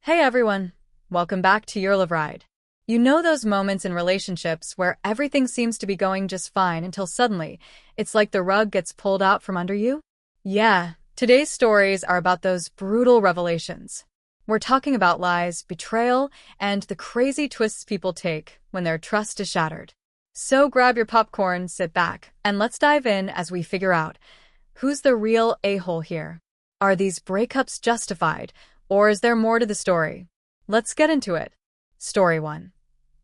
Hey everyone, welcome back to Your Love Ride. You know those moments in relationships where everything seems to be going just fine until suddenly, it's like the rug gets pulled out from under you? Yeah, today's stories are about those brutal revelations. We're talking about lies, betrayal, and the crazy twists people take when their trust is shattered. So grab your popcorn, sit back, and let's dive in as we figure out who's the real a-hole here. Are these breakups justified? Or is there more to the story? Let's get into it. Story 1.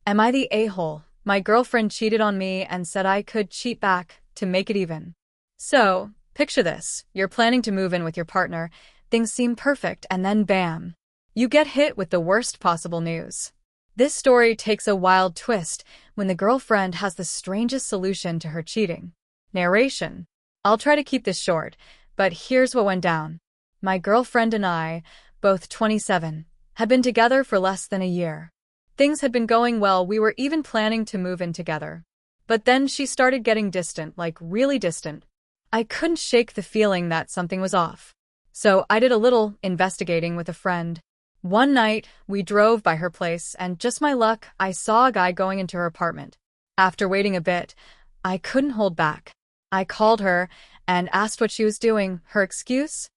Am I the a-hole? My girlfriend cheated on me and said I could cheat back to make it even. So, picture this. You're planning to move in with your partner, things seem perfect, and then bam! You get hit with the worst possible news. This story takes a wild twist when the girlfriend has the strangest solution to her cheating. Narration. I'll try to keep this short, but here's what went down. My girlfriend and I, both 27, had been together for less than a year. Things had been going well, we were even planning to move in together. But then she started getting distant, like really distant. I couldn't shake the feeling that something was off. So I did a little investigating with a friend. One night, we drove by her place, and just my luck, I saw a guy going into her apartment. After waiting a bit, I couldn't hold back. I called her and asked what she was doing. Her excuse?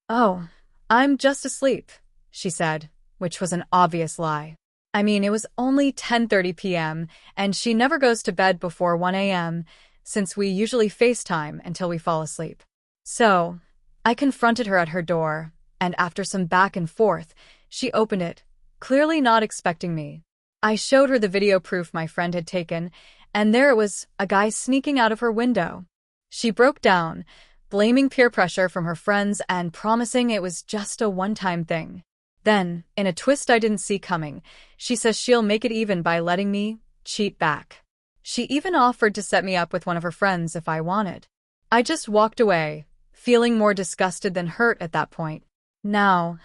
"Oh, I'm just asleep," she said, which was an obvious lie. I mean, it was only 10:30 p.m., and she never goes to bed before 1 a.m., since we usually FaceTime until we fall asleep. So, I confronted her at her door, and after some back and forth, she opened it, clearly not expecting me. I showed her the video proof my friend had taken, and there it was, a guy sneaking out of her window. She broke down, blaming peer pressure from her friends and promising it was just a one-time thing. Then, in a twist I didn't see coming, she says she'll make it even by letting me cheat back. She even offered to set me up with one of her friends if I wanted. I just walked away, feeling more disgusted than hurt at that point. Now,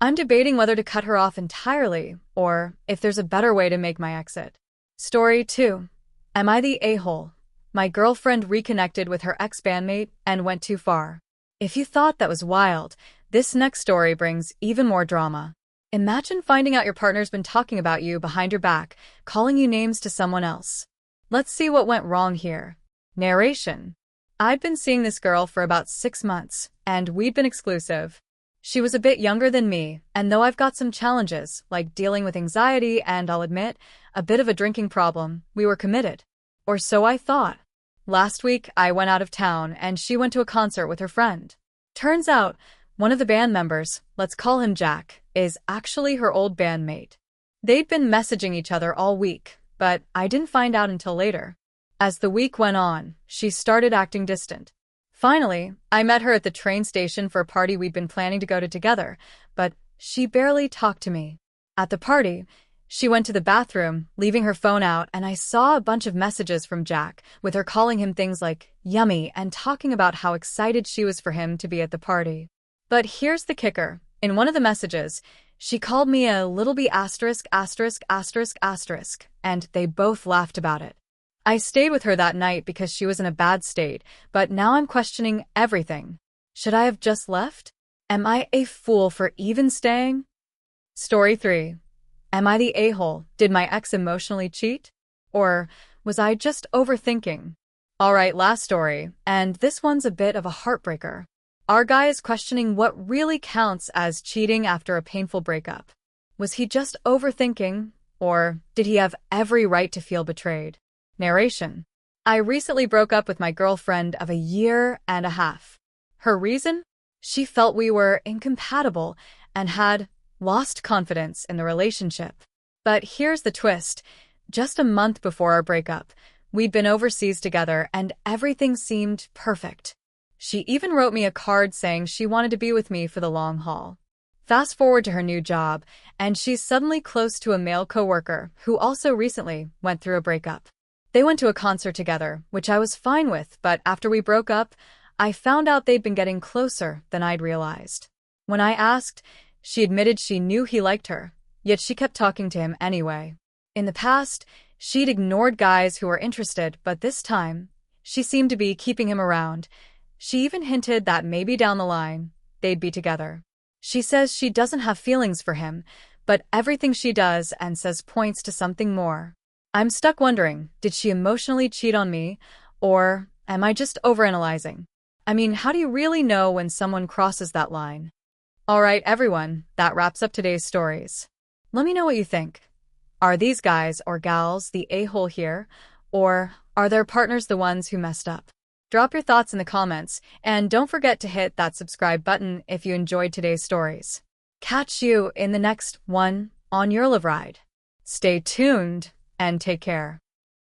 I'm debating whether to cut her off entirely or if there's a better way to make my exit. Story 2. Am I the a-hole? My girlfriend reconnected with her ex-bandmate and went too far. If you thought that was wild, this next story brings even more drama. Imagine finding out your partner's been talking about you behind your back, calling you names to someone else. Let's see what went wrong here. Narration. I'd been seeing this girl for about 6 months, and we'd been exclusive. She was a bit younger than me, and though I've got some challenges, like dealing with anxiety and, I'll admit, a bit of a drinking problem, we were committed. Or so I thought. Last week, I went out of town, and she went to a concert with her friend. Turns out, one of the band members, let's call him Jack, is actually her old bandmate. They'd been messaging each other all week, but I didn't find out until later. As the week went on, she started acting distant. Finally, I met her at the train station for a party we'd been planning to go to together, but she barely talked to me. At the party, she went to the bathroom, leaving her phone out, and I saw a bunch of messages from Jack, with her calling him things like yummy and talking about how excited she was for him to be at the party. But here's the kicker. In one of the messages, she called me a little b*********, and they both laughed about it. I stayed with her that night because she was in a bad state, but now I'm questioning everything. Should I have just left? Am I a fool for even staying? Story 3. Am I the a-hole? Did my ex emotionally cheat? Or was I just overthinking? Alright, last story, and this one's a bit of a heartbreaker. Our guy is questioning what really counts as cheating after a painful breakup. Was he just overthinking, or did he have every right to feel betrayed? Narration. I recently broke up with my girlfriend of a year and a half. Her reason? She felt we were incompatible and had lost confidence in the relationship. But here's the twist. Just a month before our breakup, we'd been overseas together and everything seemed perfect. She even wrote me a card saying she wanted to be with me for the long haul. Fast forward to her new job, and she's suddenly close to a male coworker who also recently went through a breakup. They went to a concert together, which I was fine with, but after we broke up, I found out they'd been getting closer than I'd realized. When I asked, she admitted she knew he liked her, yet she kept talking to him anyway. In the past, she'd ignored guys who were interested, but this time, she seemed to be keeping him around. She even hinted that maybe down the line, they'd be together. She says she doesn't have feelings for him, but everything she does and says points to something more. I'm stuck wondering, did she emotionally cheat on me, or am I just overanalyzing? I mean, how do you really know when someone crosses that line? Alright, everyone, that wraps up today's stories. Let me know what you think. Are these guys or gals the a-hole here, or are their partners the ones who messed up? Drop your thoughts in the comments, and don't forget to hit that subscribe button if you enjoyed today's stories. Catch you in the next one on Your Love Ride. Stay tuned and take care.